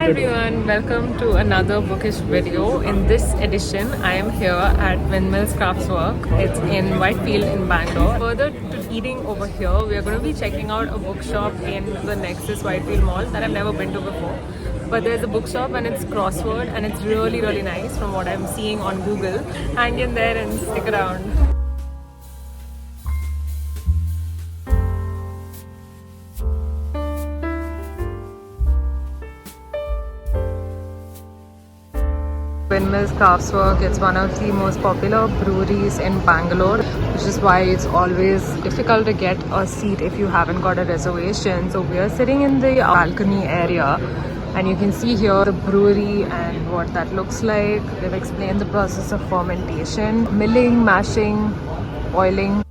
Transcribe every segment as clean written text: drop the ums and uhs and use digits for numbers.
everyone, welcome to another Bookish video. In this edition, I am here at Windmills Craftswork. It's in Whitefield in Bangalore. Further to eating over here, we are going to be checking out a bookshop in the Nexus Whitefield Mall that I've never been to before. But there's a bookshop and it's Crossword and it's really nice from what I'm seeing on Google. Hang in there and stick around. Windmills Craftswork, it's one of the most popular breweries in Bangalore, which is why it's always difficult to get a seat if you haven't got a reservation. So we are sitting in the balcony area and you can see here the brewery and what that looks like. They've explained the process of fermentation, milling, mashing, boiling.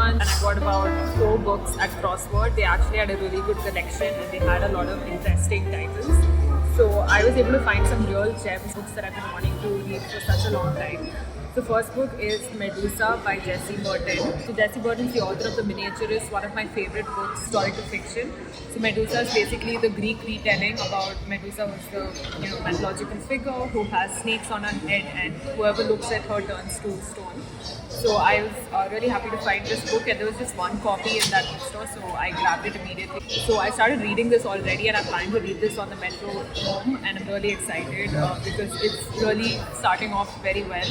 And I got about 4 books at Crossword. They actually had a really good collection and they had a lot of interesting titles. So I was able to find some real gems, books that I've been wanting to read for such a long time. The first book is Medusa by Jessie Burton. So Jessie Burton is the author of The Miniaturist, one of my favorite books, historical fiction. So Medusa is basically the Greek retelling about Medusa, who's the mythological figure who has snakes on her head and whoever looks at her turns to stone. So I was really happy to find this book and there was just one copy in that bookstore, so I grabbed it immediately. So I started reading this already and I'm planning to read this on the metro home, and I'm really excited because it's really starting off very well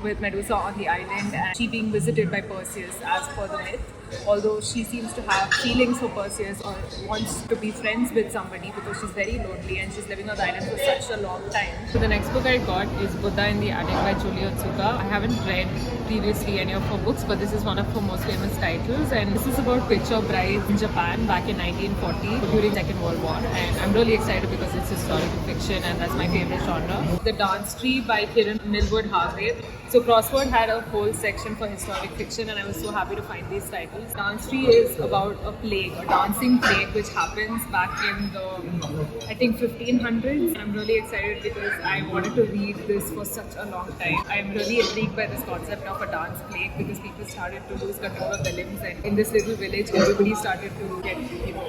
with Medusa on the island and she being visited by Perseus as per the myth. Although she seems to have feelings for Perseus or wants to be friends with somebody because she's very lonely and she's living on the island for such a long time. So the next book I got is Buddha in the Attic by Julie Otsuka. I haven't read previously any of her books, but this is one of her most famous titles, and this is about picture brides in Japan back in 1940 during Second World War, and I'm really excited because it's historical fiction and that's my favorite genre. The Dance Tree by Kiran Millwood Hargrave. So Crossword had a whole section for historic fiction and I was so happy to find these titles. Dance Tree is about a plague, a dancing plague which happens back in the, I think, 1500s. I'm really excited because I wanted to read this for such a long time. I'm really intrigued by this concept of a dance plague because people started to lose control of their limbs, and in this little village everybody started to get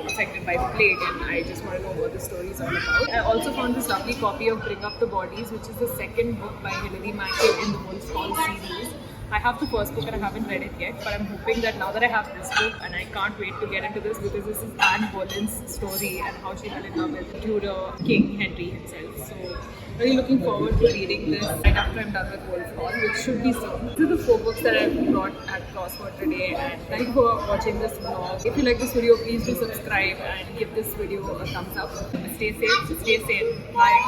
affected by the plague, and I just want to know what the story is all about. I also found this lovely copy of Bring Up the Bodies, which is the second book by Hilary Mantel in the Wolf's Call series. I have the first book and I haven't read it yet, but I'm hoping that now that I have this book, and I can't wait to get into this because this is Anne Boleyn's story and how she fell in love with Tudor King Henry himself. So really looking forward to reading this right after I'm done with Wolf's Call, which should be soon. These are the 4 books that I've brought at Crossword today, and thank you for watching this vlog. If you like this video, please do subscribe and give this video a thumbs up. Stay safe, stay sane. Bye.